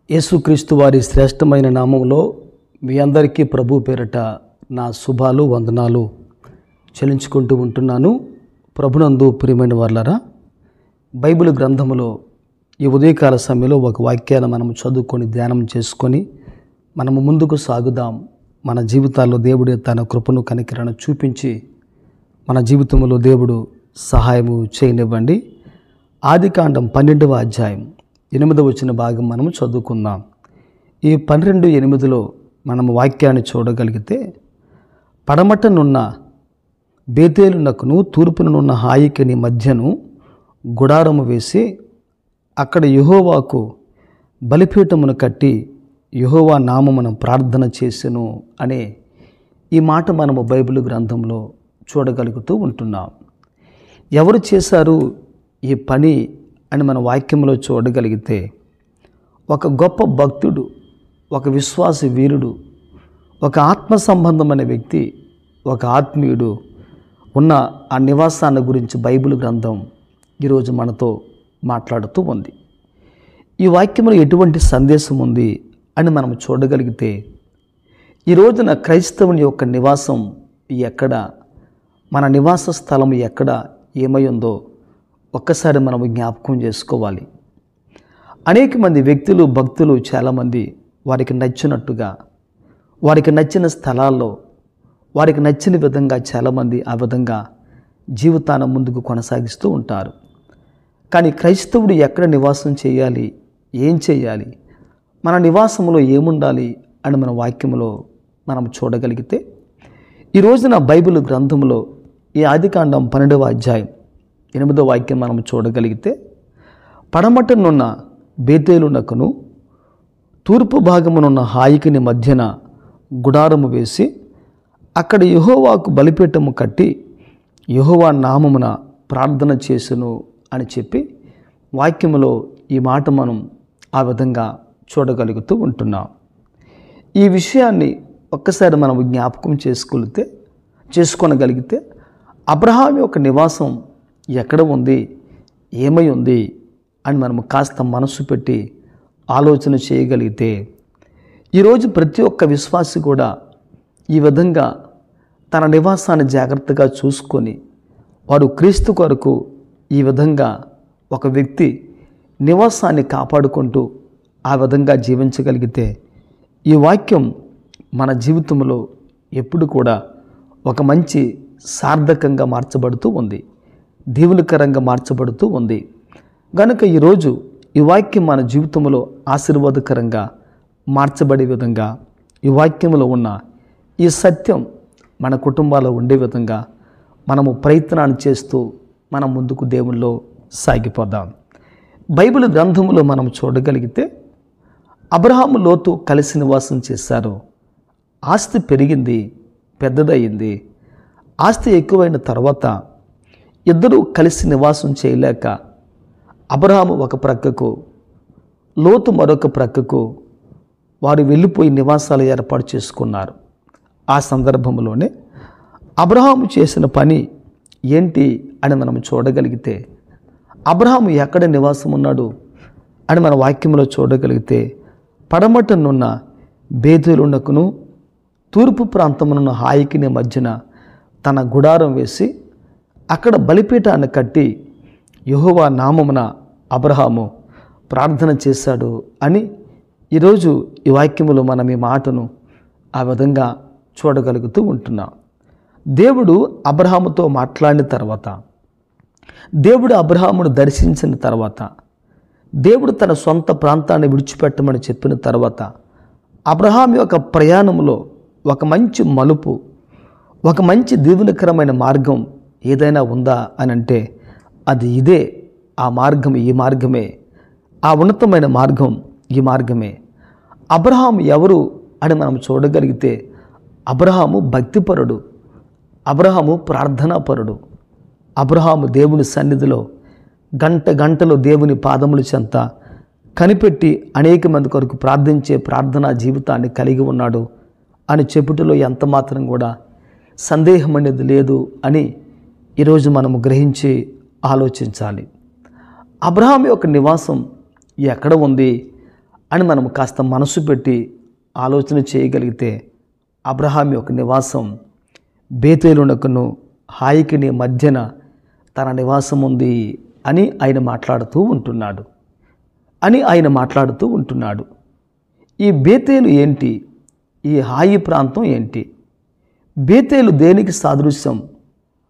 యేసుక్రీస్తు వారి శ్రేష్టమైన నామంలో మీ అందరికీ ప్రభు పేరట నా శుభాలు వందనాలు చెల్లించుకుంటూ ఉంటున్నాను. ప్రభునందు ప్రియమైన వారలారా, బైబిల్ గ్రంథములో ఈ ఉదయకాల సమయంలో ఒక వాక్యాన్ని మనం చదువుకొని ధ్యానం చేసుకొని మనము ముందుకు సాగుదాం. మన జీవితాల్లో దేవుడే తన కృపను కనికరణ చూపించి మన జీవితంలో దేవుడు సహాయము చేయనివ్వండి. ఆదికాండం 12వ అధ్యాయం 8వ వచన భాగం మనము చదువుకుందాం. ఈ 12:8లో మనము వాక్యాన్ని చూడగలిగితే, పడమటనున్న బేతేలునకును తూర్పునున్న హాయికిని మధ్యను గుడారము వేసి అక్కడ యెహోవాకు బలిపీఠమును కట్టి యెహోవా నామమున ప్రార్థన చేసెను అనే ఈ మాట మనము బైబిల్ గ్రంథంలో చూడగలుగుతూ ఉంటున్నాం. ఎవరు చేశారు ఈ పని అని మన వాక్యంలో చూడగలిగితే, ఒక గొప్ప భక్తుడు, ఒక విశ్వాస వీరుడు, ఒక ఆత్మ సంబంధమైన వ్యక్తి, ఒక ఆత్మీయుడు ఉన్న ఆ నివాసాన్ని గురించి బైబిల్ గ్రంథం ఈరోజు మనతో మాట్లాడుతూ ఉంది. ఈ వాక్యంలో ఎటువంటి సందేశం ఉంది అని మనం చూడగలిగితే, ఈ రోజున క్రైస్తవుని యొక్క నివాసం ఎక్కడ, మన నివాస స్థలం ఎక్కడ ఏమై ఉందో ఒక్కసారి మనము జ్ఞాపకం చేసుకోవాలి. అనేక మంది వ్యక్తులు, భక్తులు చాలామంది వారికి నచ్చినట్టుగా, వారికి నచ్చిన స్థలాల్లో, వారికి నచ్చిన విధంగా చాలామంది ఆ విధంగా జీవితాన్ని ముందుకు కొనసాగిస్తూ ఉంటారు. కానీ క్రైస్తవుడు ఎక్కడ నివాసం చేయాలి, ఏం చేయాలి, మన నివాసంలో ఏముండాలి అని మన వాక్యంలో మనం చూడగలిగితే, ఈ రోజున బైబిల్ గ్రంథంలో ఈ ఆదికాండం 12వ అధ్యాయం 8వ వాక్యం మనం చూడగలిగితే, పడమటనున్న బేతేలునకును తూర్పు భాగమునున్న హాయికిని మధ్యన గుడారము వేసి అక్కడ యెహోవాకు బలిపీఠము కట్టి యెహోవా నామమున ప్రార్థన చేసెను అని చెప్పి వాక్యములో ఈ మాట మనం ఆ విధంగా చూడగలుగుతూ ఉంటున్నాం. ఈ విషయాన్ని ఒక్కసారి మనం జ్ఞాపకం చేసుకోనగలిగితే, అబ్రహాం యొక్క నివాసం ఎక్కడ ఉంది, ఏమై ఉంది అని మనము కాస్త మనసు పెట్టి ఆలోచన చేయగలిగితే, ఈరోజు ప్రతి ఒక్క విశ్వాసి కూడా ఈ విధంగా తన నివాసాన్ని జాగ్రత్తగా చూసుకొని వాడు క్రీస్తు కొరకు ఈ విధంగా ఒక వ్యక్తి నివాసాన్ని కాపాడుకుంటూ ఆ విధంగా జీవించగలిగితే, ఈ వాక్యం మన జీవితంలో ఎప్పుడు కూడా ఒక మంచి సార్థకంగా మార్చబడుతూ ఉంది, దీవెనకరంగా మార్చబడుతూ ఉంది. కనుక ఈరోజు ఈ వాక్యం మన జీవితంలో ఆశీర్వాదకరంగా మార్చబడే విధంగా, ఈ వాక్యంలో ఉన్న ఈ సత్యం మన కుటుంబాల్లో ఉండే విధంగా మనము ప్రయత్నాన్ని చేస్తూ మనం ముందుకు దేవుల్లో సాగిపోదాం. బైబిల్ గ్రంథంలో మనం చూడగలిగితే, అబ్రహాము లోతు కలిసి నివాసం చేశారు. ఆస్తి పెరిగింది, పెద్దదయ్యింది. ఆస్తి ఎక్కువైన తర్వాత ఇద్దరూ కలిసి నివాసం చేయలేక అబ్రహాము ఒక ప్రక్కకు, లోతు మరొక ప్రక్కకు వారు వెళ్ళిపోయి నివాసాలు ఏర్పాటు చేసుకున్నారు. ఆ సందర్భంలోనే అబ్రహాము చేసిన పని ఏంటి అని మనం చూడగలిగితే, అబ్రహాము ఎక్కడ నివాసం ఉన్నాడు అని మన వాక్యంలో చూడగలిగితే, పడమటనున్న బేతేలునకును తూర్పు ప్రాంతమునున్న హాయికిని మధ్యన తన గుడారం వేసి అక్కడ బలిపీఠాన్ని కట్టి యెహోవా నామమున అబ్రహాము ప్రార్థన చేశాడు అని ఈరోజు ఈ వాక్యములో మనం ఈ మాటను ఆ విధంగా చూడగలుగుతూ ఉంటున్నాం. దేవుడు అబ్రహాముతో మాట్లాడిన తర్వాత, దేవుడు అబ్రహామును దర్శించిన తర్వాత, దేవుడు తన సొంత ప్రాంతాన్ని విడిచిపెట్టమని చెప్పిన తర్వాత, అబ్రహాం యొక్క ప్రయాణంలో ఒక మంచి మలుపు, ఒక మంచి దీవెనకరమైన మార్గం ఏదైనా ఉందా అని అంటే అది ఇదే. ఆ మార్గం ఈ మార్గమే, ఆ ఉన్నతమైన మార్గం ఈ మార్గమే. అబ్రహాం ఎవరు అని మనం చూడగలిగితే, అబ్రహాము భక్తిపరుడు, అబ్రహాము ప్రార్థనాపరుడు. అబ్రహాము దేవుని సన్నిధిలో గంటలు దేవుని పాదముల చెంత కనిపెట్టి అనేక మంది కొరకు ప్రార్థించే ప్రార్థనా జీవితాన్ని కలిగి ఉన్నాడు అని చెప్పుటలో ఎంత మాత్రం కూడా సందేహం అనేది లేదు అని ఈరోజు మనము గ్రహించి ఆలోచించాలి. అబ్రహాం యొక్క నివాసం ఎక్కడ ఉంది అని మనం కాస్త మనసు పెట్టి ఆలోచన చేయగలిగితే అబ్రహాం యొక్క నివాసం బేతేలునకును హాయికిని మధ్యన తన నివాసం ఉంది అని ఆయన మాట్లాడుతూ ఉంటున్నాడు. ఈ బేతేలు ఏంటి? ఈ హాయి ప్రాంతం ఏంటి? బేతేలు దేనికి సాదృశ్యం,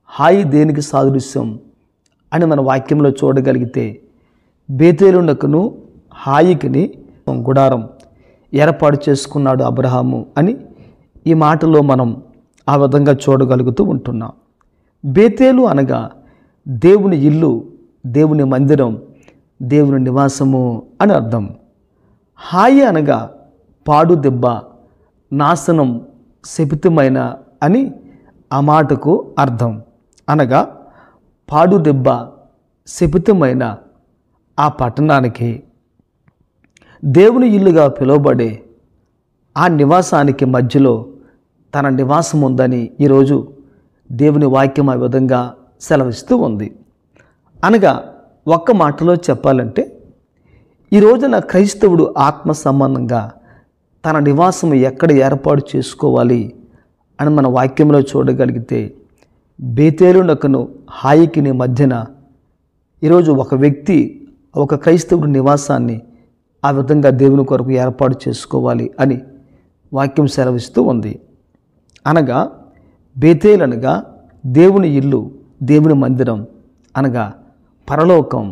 హాయి దేనికి సాదృశ్యం అని మన వాక్యంలో చూడగలిగితే బేతేలునకును హాయికిని గుడారం ఏర్పాటు చేసుకున్నాడు అబ్రహాము అని ఈ మాటలో మనం ఆ విధంగా చూడగలుగుతూ ఉంటున్నాం. బేతేలు అనగా దేవుని ఇల్లు, దేవుని మందిరం, దేవుని నివాసము అని అర్థం. హాయి అనగా పాడు దెబ్బ, నాశనం, శపితమైన అని ఆ మాటకు అర్థం. అనగా పాడు దెబ్బ, శపితమైన ఆ పట్టణానికి దేవుని ఇల్లుగా పిలువబడే ఆ నివాసానికి మధ్యలో తన నివాసం ఉందని ఈరోజు దేవుని వాక్యం ఆ విధంగా సెలవిస్తూ ఉంది. అనగా ఒక్క మాటలో చెప్పాలంటే ఈ రోజున క్రైస్తవుడు ఆత్మ సంబంధంగా తన నివాసం ఎక్కడ ఏర్పాటు చేసుకోవాలి అని మన వాక్యంలో చూడగలిగితే బేతేలునకును హాయికిని మధ్యన ఈరోజు ఒక వ్యక్తి, ఒక క్రైస్తవుడి నివాసాన్ని ఆ విధంగా దేవుని కొరకు ఏర్పాటు చేసుకోవాలి అని వాక్యం సెలవిస్తూ ఉంది. అనగా బేతేలు అనగా దేవుని ఇల్లు, దేవుని మందిరం అనగా పరలోకం.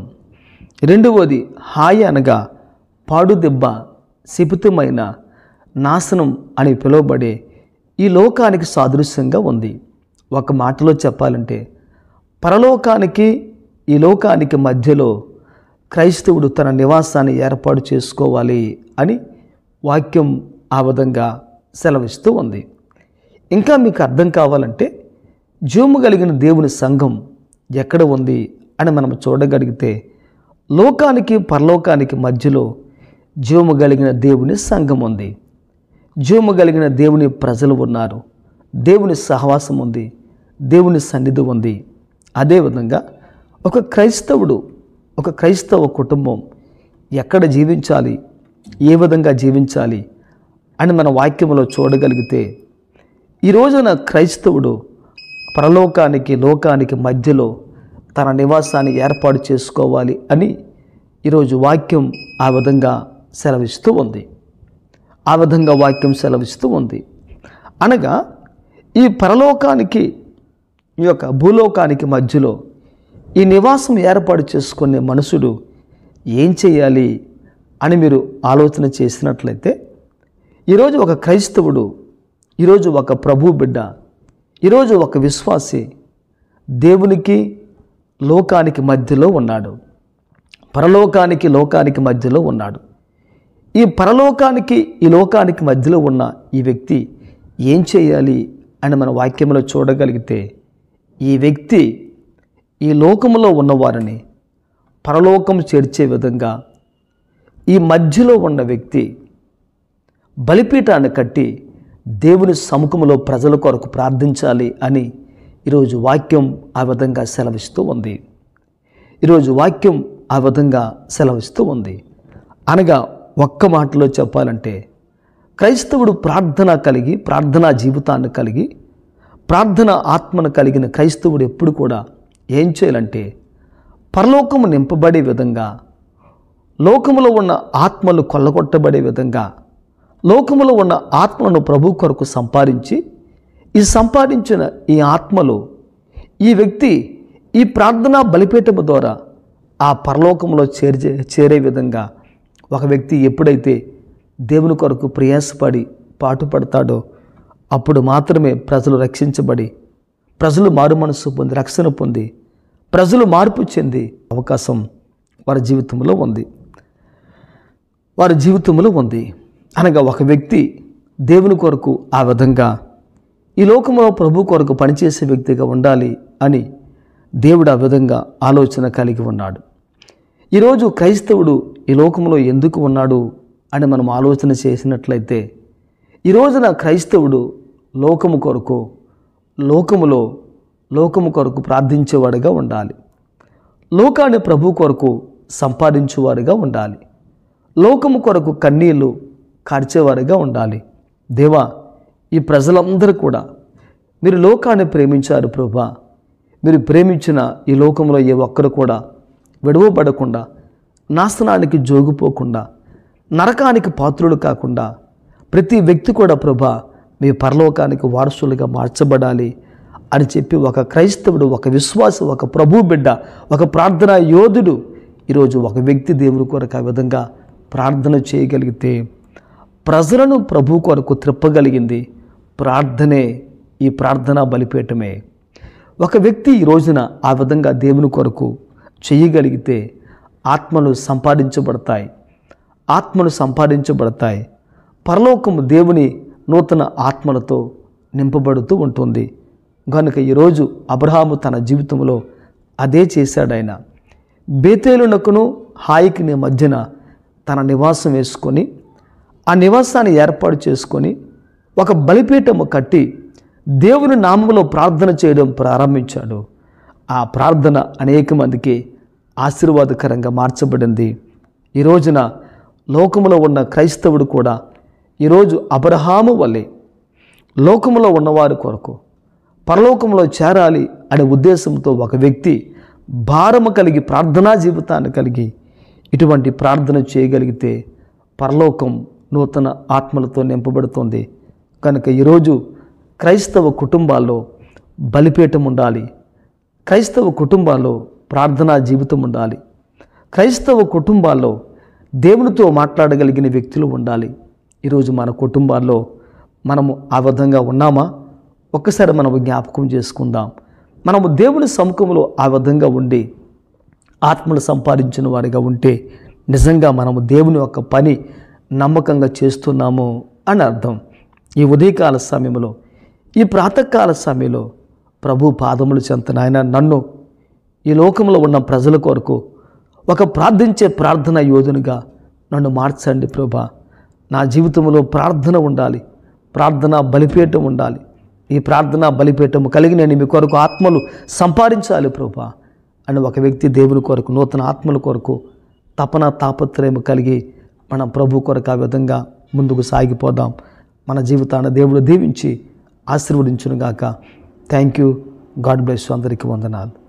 రెండవది హాయి అనగా పాడు దెబ్బ, శపితమైన, నాశనం అని పిలువబడే ఈ లోకానికి సాదృశ్యంగా ఉంది. ఒక మాటలో చెప్పాలంటే పరలోకానికి ఈ లోకానికి మధ్యలో క్రైస్తవుడు తన నివాసాన్ని ఏర్పాటు చేసుకోవాలి అని వాక్యం ఆ విధంగా సెలవిస్తూ ఉంది. ఇంకా మీకు అర్థం కావాలంటే జీవము కలిగిన దేవుని సంఘం ఎక్కడ ఉంది అని మనం చూడగలిగితే లోకానికి పరలోకానికి మధ్యలో జీవము కలిగిన దేవుని సంఘం ఉంది. జీవము కలిగిన దేవుని ప్రజలు ఉన్నారు, దేవుని సహవాసం ఉంది, దేవుని సన్నిధి ఉంది. అదేవిధంగా ఒక క్రైస్తవ కుటుంబం ఎక్కడ జీవించాలి, ఏ విధంగా జీవించాలి అని మన వాక్యంలో చూడగలిగితే ఈ రోజున క్రైస్తవుడు పరలోకానికి లోకానికి మధ్యలో తన నివాసాన్ని ఏర్పాటు చేసుకోవాలి అని ఈరోజు వాక్యం ఆ విధంగా సెలవిస్తూ ఉంది. అనగా ఈ పరలోకానికి ఈ యొక్క భూలోకానికి మధ్యలో ఈ నివాసం ఏర్పాటు చేసుకునే మనుషుడు ఏం చేయాలి అని మీరు ఆలోచన చేసినట్లయితే ఈరోజు ఒక క్రైస్తవుడు, ఈరోజు ఒక ప్రభు బిడ్డ, ఈరోజు ఒక విశ్వాసి దేవునికి లోకానికి మధ్యలో ఉన్నాడు, పరలోకానికి లోకానికి మధ్యలో ఉన్నాడు. ఈ పరలోకానికి ఈ లోకానికి మధ్యలో ఉన్న ఈ వ్యక్తి ఏం చేయాలి అని మన వాక్యంలో చూడగలిగితే ఈ వ్యక్తి ఈ లోకములో ఉన్నవారిని పరలోకం చేర్చే విధంగా ఈ మధ్యలో ఉన్న వ్యక్తి బలిపీఠాన్ని కట్టి దేవుని సముఖంలో ప్రజల కొరకు ప్రార్థించాలి అని ఈరోజు వాక్యం ఆ విధంగా సెలవిస్తూ ఉంది. అనగా ఒక్క మాటలో చెప్పాలంటే క్రైస్తవుడు ప్రార్థనా జీవితాన్ని కలిగి ప్రార్థన ఆత్మను కలిగిన క్రైస్తవుడు ఎప్పుడు కూడా ఏం చేయాలంటే పరలోకము నింపబడే విధంగా, లోకములో ఉన్న ఆత్మలు కొల్లగొట్టబడే విధంగా, లోకములో ఉన్న ఆత్మలను ప్రభు కొరకు సంపాదించి సంపాదించిన ఈ ఆత్మలు ఈ వ్యక్తి ఈ ప్రార్థనా బలిపీఠము ద్వారా ఆ పరలోకంలో చేరే విధంగా ఒక వ్యక్తి ఎప్పుడైతే దేవుని కొరకు ప్రయాసపడి పాటుపడతాడో అప్పుడు మాత్రమే ప్రజలు రక్షించబడి, ప్రజలు మారు మనసు పొంది, రక్షణ పొంది, ప్రజలు మార్పు చెంది అవకాశం వారి జీవితంలో ఉంది. అనగా ఒక వ్యక్తి దేవుని కొరకు ఆ విధంగా ఈ లోకంలో ప్రభు కొరకు పనిచేసే వ్యక్తిగా ఉండాలి అని దేవుడు ఆ విధంగా ఆలోచన కలిగి ఉన్నాడు. ఈరోజు క్రైస్తవుడు ఈ లోకంలో ఎందుకు ఉన్నాడు అని మనం ఆలోచన చేసినట్లయితే ఈ రోజున క్రైస్తవుడు లోకము కొరకు ప్రార్థించేవాడుగా ఉండాలి, లోకాన్ని ప్రభు కొరకు సంపాదించేవాడుగా ఉండాలి, లోకము కొరకు కన్నీళ్లు కార్చేవారిగా ఉండాలి. దేవా, ఈ ప్రజలందరూ కూడా మీరు లోకాన్ని ప్రేమించారు ప్రభువా. మీరు ప్రేమించిన ఈ లోకంలో ఏ ఒక్కరు కూడా విడవబడకుండా, నాశనానికి జోగిపోకుండా, నరకానికి పాత్రులు కాకుండా ప్రతి వ్యక్తి కూడా ప్రభువా మీ పరలోకానికి వారసులుగా మార్చబడాలి అని చెప్పి ఒక క్రైస్తవుడు, ఒక విశ్వాసి, ఒక ప్రభు బిడ్డ, ఒక ప్రార్థనా యోధుడు ఈరోజు ఒక వ్యక్తి దేవుని కొరకు ఆ విధంగా ప్రార్థన చేయగలిగితే ప్రజలను ప్రభు కొరకు త్రిప్పగలిగింది ప్రార్థనే. ఈ ప్రార్థనా బలిపీఠమే. ఒక వ్యక్తి ఈ రోజున ఆ విధంగా దేవుని కొరకు చేయగలిగితే ఆత్మలు సంపాదించబడతాయి. ఆత్మలు సంపాదించబడతాయి. పరలోకము దేవుని నూతన ఆత్మలతో నింపబడుతూ ఉంటుంది. కనుక ఈరోజు అబ్రహాము తన జీవితంలో అదే చేశాడు. ఆయన బేతేలునకును హాయికి మధ్యన తన నివాసం వేసుకొని, ఆ నివాసాన్ని ఏర్పాటు చేసుకొని ఒక బలిపీఠము కట్టి దేవుని నామములో ప్రార్థన చేయడం ప్రారంభించాడు. ఆ ప్రార్థన అనేక మందికి ఆశీర్వాదకరంగా మార్చబడింది. ఈ రోజున లోకములో ఉన్న క్రైస్తవుడు కూడా ఈరోజు అబ్రహాము వలె లోకములో ఉన్నవారి కొరకు పరలోకంలో చేరాలి అనే ఉద్దేశంతో ఒక వ్యక్తి భారము కలిగి, ప్రార్థనా జీవితాన్ని కలిగి ఇటువంటి ప్రార్థన చేయగలిగితే పరలోకం నూతన ఆత్మలతో నింపబడుతుంది. కనుక ఈరోజు క్రైస్తవ కుటుంబాల్లో బలిపీఠం ఉండాలి. క్రైస్తవ కుటుంబాల్లో ప్రార్థనా జీవితం ఉండాలి. క్రైస్తవ కుటుంబాల్లో దేవునితో మాట్లాడగలిగిన వ్యక్తులు ఉండాలి. ఈరోజు మన కుటుంబాల్లో మనము ఆ విధంగా ఉన్నామా? ఒక్కసారి మనము జ్ఞాపకం చేసుకుందాం. మనము దేవుని సముఖంలో ఆ విధంగా ఉండి ఆత్మలు సంపాదించిన వారిగా ఉంటే నిజంగా మనము దేవుని యొక్క పని నమ్మకంగా చేస్తున్నాము అని అర్థం. ఈ ఉదయకాల సమయంలో, ఈ ప్రాతకాల సమయంలో ప్రభు పాదములు చెంత నాయన నన్ను ఈ లోకంలో ఉన్న ప్రజల కొరకు ఒక ప్రార్థించే ప్రార్థన యోధునిగా నన్ను మార్చండి ప్రభా. నా జీవితంలో ప్రార్థన ఉండాలి, ప్రార్థన బలిపీఠం ఉండాలి. ఈ ప్రార్థన బలిపీఠము కలిగి నేను మీ కొరకు ఆత్మలు సంపాదించాలి ప్రభా అని ఒక వ్యక్తి దేవుని కొరకు, నూతన ఆత్మల కొరకు తపన తాపత్రయం కలిగి మనం ప్రభు కొరకు ఆ విధంగా ముందుకు సాగిపోదాం. మన జీవితాన్ని దేవుడు దీవించి ఆశీర్వదించునుగాక. Thank you. God bless you. అందరికీ వందనాలు.